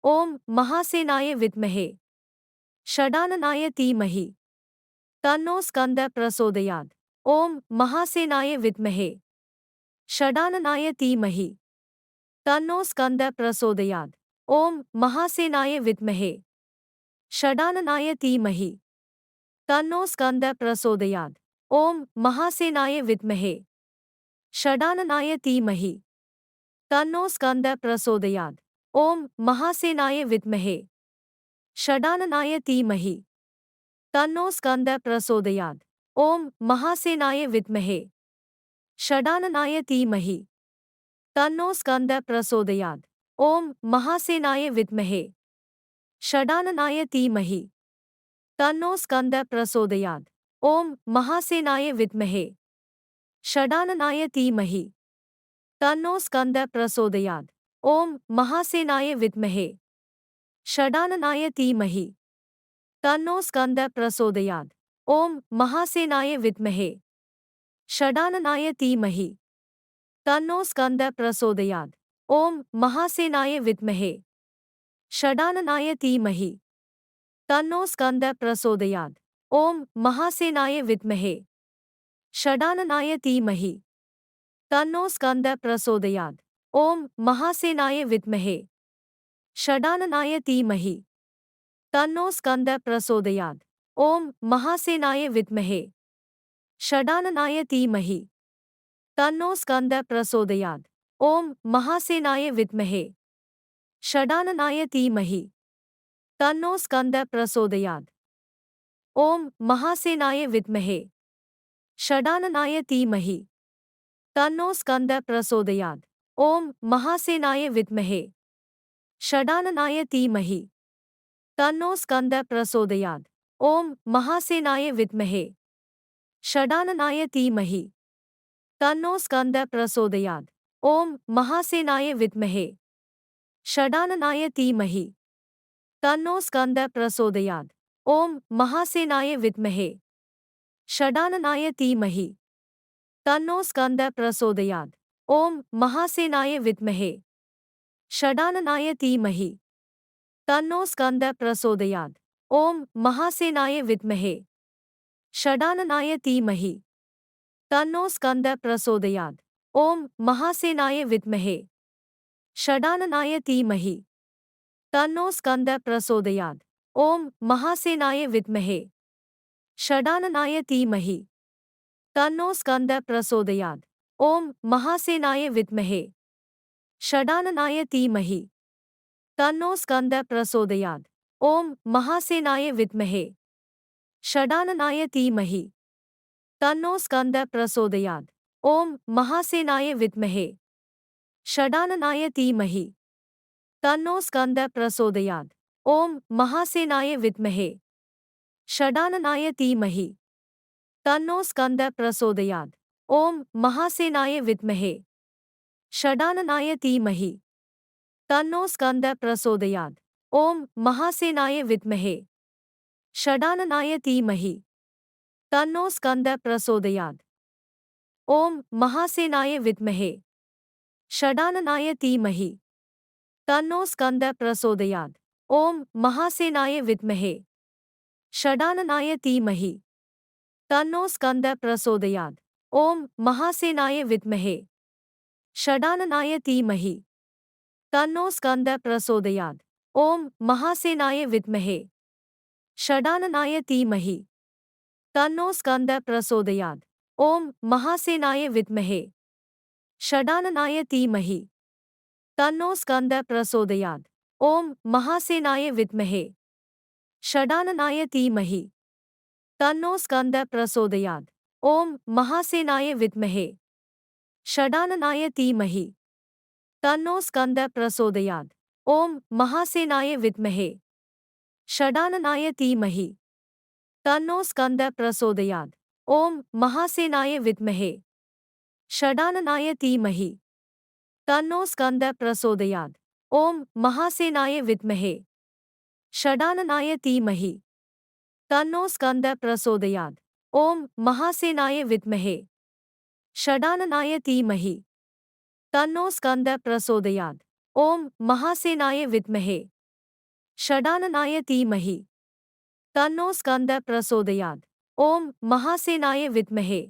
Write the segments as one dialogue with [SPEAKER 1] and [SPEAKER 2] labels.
[SPEAKER 1] ॐ महासेनाय विद्महे षडाननाय धीमहि तन्नो स्कन्दः प्रचोदयात्। ॐ महासेनाय विद्महे षडाननाय धीमहि तन्नो स्कन्दः प्रचोदयात्। ॐ महासेनाय विद्महे षडाननाय धीमहि तन्नो स्कन्दः प्रचोदयात्। ॐ महासेनाय विद्महे षडाननाय धीमहि तन्नो स्कन्दः प्रचोदयात्। ॐ महासेनाय विद्महे षडाननाय धीमहि तन्नो स्कन्दः प्रचोदयात्। ॐ महासेनाय विद्महे षडाननाय धीमहि तन्नो स्कन्दः प्रचोदयात्। ॐ महासेनाय विद्महे षडाननाय धीमहि तन्नो स्कन्दः प्रचोदयात्। ॐ महासेनाय विद्महे षडाननाय धीमहि तन्नो स्कन्दः प्रचोदयात्। ॐ महासेनाय विद्महे षडाननाय धीमहि तन्नो स्कन्दः प्रचोदयात्। ॐ महासेनाय विद्महे षडाननाय धीमहि तन्नो स्कन्दः प्रचोदयात्। ॐ महासेनाय विद्महे षडाननाय धीमहि तन्नो स्कन्दः प्रचोदयात्। ॐ महासेनाय विद्महे षडाननाय धीमहि तन्नो स्कन्दः प्रचोदयात्। ॐ महासेनाय विद्महे षडाननाय धीमहि तन्नो स्कन्दः प्रचोदयात्। ॐ महासेनाय विद्महे षडाननाय धीमहि तन्नो स्कन्दः प्रचोदयात्। ॐ महासेनाय विद्महे षडाननाय धीमहि तन्नो स्कन्दः प्रचोदयात्। ॐ महासेनाय विद्महे षडाननाय धीमहि तन्नो स्कन्दः प्रचोदयात्। ॐ महासेनाय विद्महे षडाननाय धीमहि तन्नो स्कन्दः प्रचोदयात्। ॐ महासेनाय विद्महे षडाननाय धीमहि तन्नो स्कन्दः प्रचोदयात्। ॐ महासेनाय विद्महे षडाननाय धीमहि तन्नो स्कन्दः प्रचोदयात्। ॐ महासेनाय विद्महे षडाननाय धीमहि तन्नो स्कन्दः प्रचोदयात्। ॐ महासेनाय विद्महे षडाननाय धीमहि तन्नो स्कन्दः प्रचोदयात्। ॐ महासेनाय विद्महे षडाननाय धीमहि तन्नो स्कन्दः प्रचोदयात्। ॐ महासेनाय विद्महे षडाननाय धीमहि तन्नो स्कन्दः प्रचोदयात्। ॐ महासेनाय विद्महे षडाननाय धीमहि तन्नो स्कन्दः प्रचोदयात्। ॐ महासेनाय विद्महे षडाननाय धीमहि तन्नो स्कन्दः प्रचोदयात्। ॐ महासेनाय विद्महे षडाननाय धीमहि तन्नो स्कन्दः प्रचोदयात्। ॐ महासेनाय विद्महे षडाननाय धीमहि तन्नो स्कन्दः प्रचोदयात्। ॐ महासेनाय विद्महे षडाननाय धीमहि तन्नो स्कन्दः प्रचोदयात्। ॐ महासेनाय विद्महे षडाननाय धीमहि तन्नो स्कन्दः प्रचोदयात्। ॐ महासेनाय विद्महे षडाननाय धीमहि तन्नो स्कन्दः प्रचोदयात्। ॐ महासेनाय विद्महे षडाननाय धीमहि तन्नो स्कन्दः प्रचोदयात्। ॐ महासेनाय विद्महे षडाननाय धीमहि तन्नो स्कन्दः प्रचोदयात्। ॐ महासेनाय विद्महे षडाननाय धीमहि तन्नो स्कन्दः प्रचोदयात्। ॐ महासेनाय विद्महे षडाननाय धीमहि तन्नो स्कन्दः प्रचोदयात्। ॐ महासेनाय विद्महे षडाननाय धीमहि तन्नो स्कन्दः प्रचोदयात्। ॐ महासेनाय विद्महे षडाननाय धीमहि तन्नो स्कन्दः प्रचोदयात्। ॐ महासेनाय विद्महे षडाननाय धीमहि तन्नो स्कन्दः प्रचोदयात्। ॐ महासेनाय विद्महे षडाननाय धीमहि तन्नो स्कन्दः प्रचोदयात्। ॐ महासेनाय विद्महे षडाननाय धीमहि तन्नो स्कन्दः प्रचोदयात्। ॐ महासेनाय विद्महे षडाननाय धीमहि तन्नो स्कन्दः प्रचोदयात्। ॐ महासेनाय विद्महे षडाननाय धीमहि तन्नो स्कन्दः प्रचोदयात्। ॐ महासेनाय विद्महे षडाननाय धीमहि तन्नो स्कंदः प्रचोदयात्। ओम महासेनाय विद्महे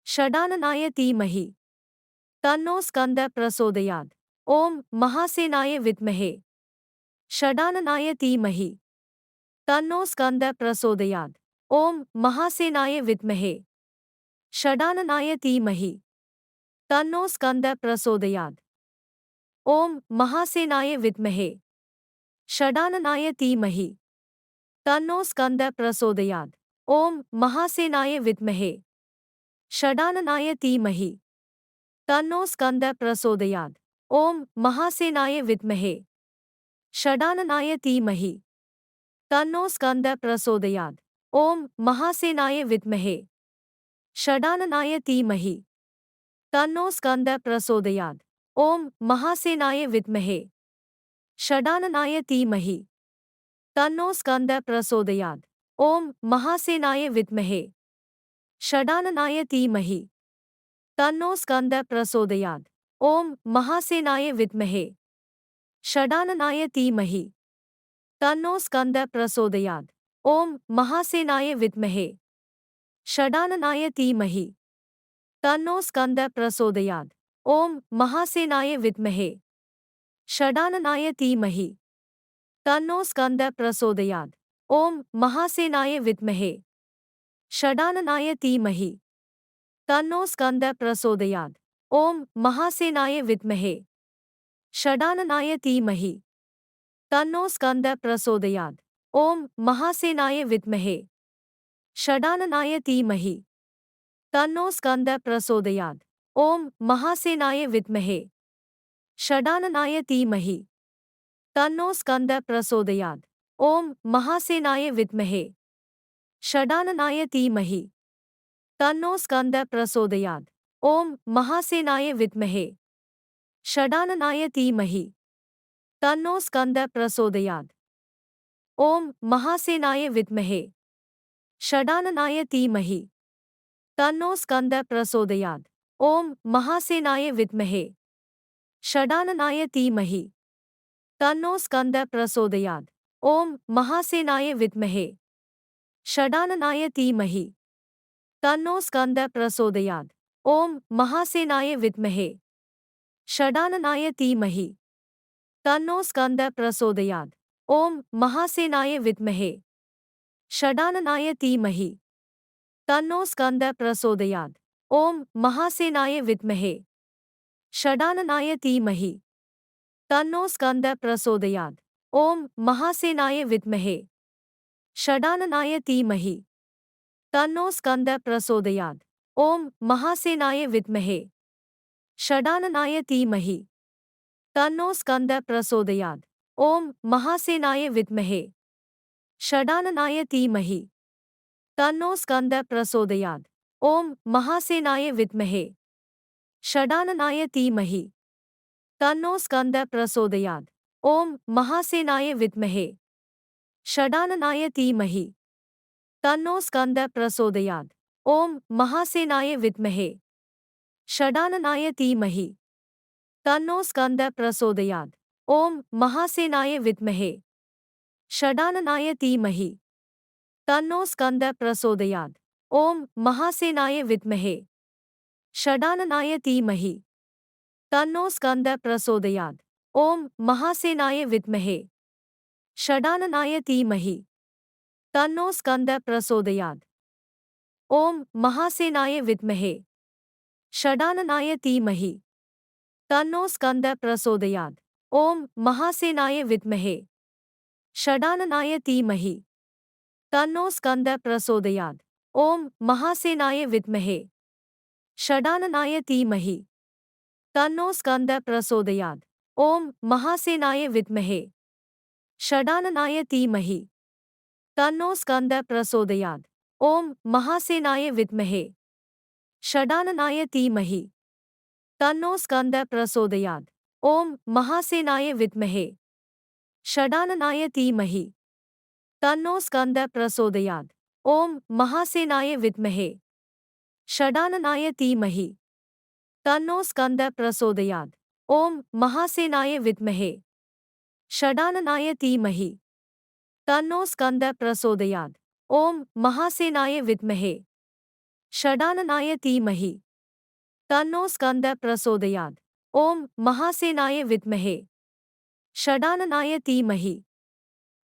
[SPEAKER 1] षडाननाय धीमहि तन्नो स्कंदः प्रचोदयात्। ओम महासेनाय विद्महे षडाननाय धीमहि तन्नो स्कंदः प्रचोदयात्। ओम महासेनाय विद्महे षडाननाय धीमहि तन्नो स्कंदः प्रचोदयात्। ओम महासेनाय विद्महे षडाननाय धीमहि तन्नो स्कंदः प्रचोदयात्। ओम महासेनाय विद्महे षडाननाय धीमहि तन्नो स्कंदः प्रचोदयात्। ओम महासेनाय विद्महे षडाननाय धीमहि तन्नो स्कंदः प्रचोदयात्। ओम महासेनाय विद्महे षडाननाय धीमहि तन्नो स्कंदः प्रचोदयात्। ओम महासेनाय विद्महे षडाननाय धीमहि तन्नो स्कंदः प्रचोदयात्। ओम महासेनाय विद्महे षडाननाय धीमहि तन्नो स्कंदः प्रचोदयात्। ओम महासेनाय विद्महे षडाननाय धीमहि तन्नो स्कंदः प्रचोदयात्। ओम महासेनाय विद्महे षडाननाय धीमहि तन्नो स्कंदः प्रचोदयात्। ओम महासेनाय विद्महे षडाननाय धीमहि तन्नो स्कंदः प्रचोदयात्। ओम महासेनाय विद्महे षडाननाय धीमहि तन्नो स्कंदः प्रचोदयात्। ओम महासेनाय विद्महे षडाननाय धीमहि तन्नो स्कंदः प्रचोदयात्। ओम महासेनाय विद्महे षडाननाय धीमहि तन्नो स्कंदः प्रचोदयात्। ओम महासेनाय विद्महे षडाननाय धीमहि तन्नो स्कंदः प्रचोदयात्। ओम महासेनाय विद्महे षडाननाय धीमहि तन्नो स्कंदः प्रचोदयात्। ओम महासेनाय विद्महे षडाननाय धीमहि तन्नो स्कंदः प्रचोदयात्। ओम महासेनाय विद्महे षडाननाय धीमहि तन्नो स्कंदः प्रचोदयात्। ओम महासेनाय विद्महे षडाननाय धीमहि तन्नो स्कंदः प्रचोदयात्। ओम महासेनाय विद्महे षडाननाय धीमहि तन्नो स्कंदः प्रचोदयात्। ओम महासेनाय विद्महे षडाननाय धीमहि तन्नो स्कंदः प्रचोदयात्। ओम महासेनाय विद्महे षडाननाय धीमहि तन्नो स्कंदः प्रचोदयात्। ओम महासेनाय विद्महे षडाननाय धीमहि तन्नो स्कंदः प्रचोदयात्। ओम महासेनाय विद्महे षडाननाय धीमहि तन्नो स्कंदः प्रचोदयात्। ओम महासेनाय विद्महे षडाननाय धीमहि तन्नो स्कंदः प्रचोदयात्। ओम महासेनाय विद्महे षडाननाय धीमहि तन्नो स्कंदः प्रचोदयात्। ओम महासेनाय विद्महे षडाननाय धीमहि तन्नो स्कंदः प्रचोदयात्। ओम महासेनाय विद्महे षडाननाय धीमहि तन्नो स्कंदः प्रचोदयात्। ओम महासेनाय विद्महे षडाननाय धीमहि तन्नो स्कंदः प्रचोदयात्। ओम महासेनाय विद्महे षडाननाय धीमहि तन्नो स्कंदः प्रचोदयात्। ओम महासेनाय विद्महे षडाननाय धीमहि तन्नो स्कंदः प्रचोदयात्। ओम महासेनाय विद्महे षडाननाय धीमहि तन्नो स्कंदः प्रचोदयात्। ओम महासेनाय विद्महे षडाननाय धीमहि तन्नो स्कंदः प्रचोदयात्। ओम महासेनाय विद्महे षडाननाय धीमहि तन्नो स्कंदः प्रचोदयात्। ओम महासेनाय विद्महे षडाननाय धीमहि तन्नो स्कंदः प्रचोदयात्। ओम महासेनाय विद्महे षडाननाय धीमहि तन्नो स्कंदः प्रचोदयात्। ओम महासेनाय विद्महे षडाननाय धीमहि तन्नो स्कंदः प्रचोदयात्। ओम महासेनाय विद्महे षडाननाय धीमहि तन्नो स्कंदः प्रचोदयात्। ओम महासेनाय विद्महे षडाननाय धीमहि तन्नो स्कंदः प्रचोदयात्। ओम महासेनाय विद्महे षडाननाय धीमहि तन्नो स्कन्दः प्रचोदयात्। ॐ महासेनाय विद्महे षडाननाय धीमहि तन्नो स्कन्दः प्रचोदयात्। ॐ महासेनाय विद्महे षडाननाय धीमहि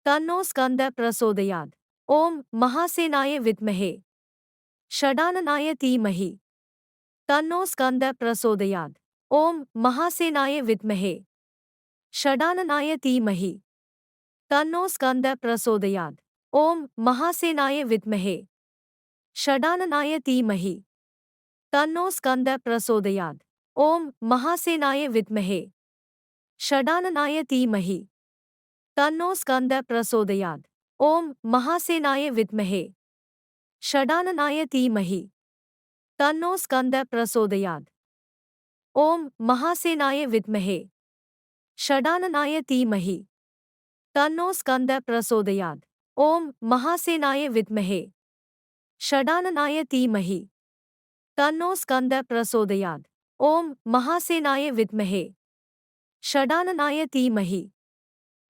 [SPEAKER 1] तन्नो स्कन्दः प्रचोदयात्। ॐ महासेनाय विद्महे षडाननाय धीमहि तन्नो स्कन्दः प्रचोदयात्। ॐ महासेनाय विद्महे षडाननाय धीमहि तन्नो स्कन्दः प्रचोदयात्। ॐ महासेनाय विद्महे षडाननाय धीमहि तन्नो स्कन्दः प्रचोदयात्। ॐ महासेनाय विद्महे षडाननाय धीमहि तन्नो स्कन्दः प्रचोदयात्। ॐ महासेनाय विद्महे षडाननाय धीमहि तन्नो स्कन्दः प्रचोदयात्। ॐ महासेनाय विद्महे षडाननाय धीमहि तन्नो स्कन्दः प्रचोदयात्। ॐ महासेनाय विद्महे षडाननाय धीमहि तन्नो स्कन्दः प्रचोदयात्। ॐ महासेनाय विद्महे षडाननाय धीमहि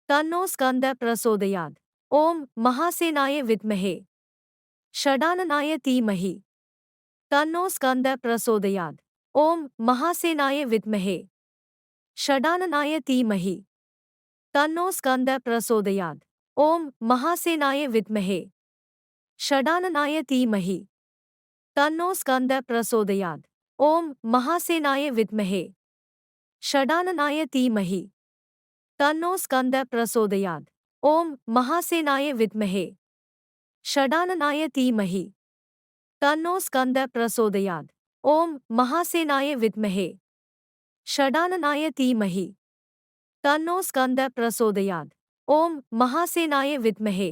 [SPEAKER 1] तन्नो स्कन्दः प्रचोदयात्। ॐ महासेनाय विद्महे षडाननाय धीमहि तन्नो स्कन्दः प्रचोदयात्। ॐ महासेनाय विद्महे षडाननाय धीमहि तन्नो स्कन्दः प्रचोदयात्। ॐ महासेनाय विद्महे षडाननाय धीमहि तन्नो स्कन्दः प्रचोदयात्। ॐ महासेनाय विद्महे षडाननाय धीमहि तन्नो स्कन्दः प्रचोदयात्। ॐ महासेनाय विद्महे षडाननाय धीमहि तन्नो स्कन्दः प्रचोदयात्। ॐ महासेनाय विद्महे षडाननाय धीमहि तन्नो स्कन्दः प्रचोदयात्। ॐ महासेनाय विद्महे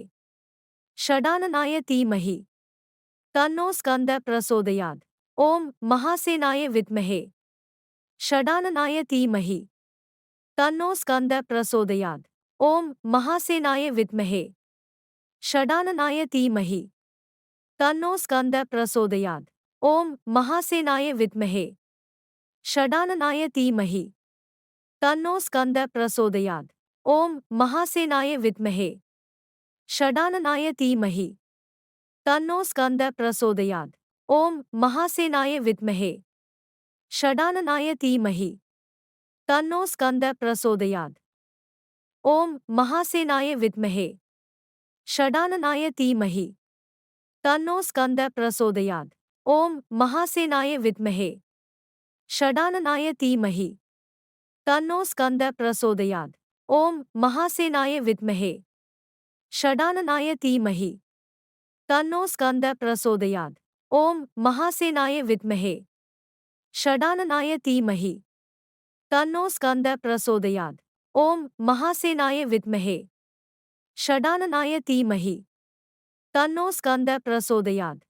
[SPEAKER 1] षडाननाय धीमहि तन्नो स्कन्दः प्रचोदयात्। ॐ महासेनाय विद्महे षडाननाय धीमहि तन्नो स्कन्दः प्रचोदयात्। ॐ महासेनाय विद्महे षडाननाय धीमहि तन्नो स्कन्दः प्रचोदयात्। ॐ महासेनाय विद्महे षडाननाय धीमहि तन्नो स्कन्दः प्रचोदयात्। ॐ महासेनाय विद्महे षडाननाय धीमहि तन्नो स्कन्दः प्रचोदयात्। ॐ महासेनाय विद्महे षडाननाय धीमहि तन्नो स्कन्दः प्रचोदयात्। ॐ महासेनाय विद्महे षडाननाय धीमहि तन्नो स्कन्दः प्रचोदयात्। ॐ महासेनाय विद्महे षडाननाय धीमहि तन्नो स्कन्दः प्रचोदयात्। ॐ महासेनाय विद्महे षडाननाय धीमहि तन्नो स्कन्दः प्रचोदयात्। ॐ महासेनाय विद्महे षडाननाय धीमहि तन्नो स्कन्दः प्रचोदयात्। ॐ महासेनाय विद्महे षडाननाय धीमहि तन्नो स्कन्दः प्रचोदयात्।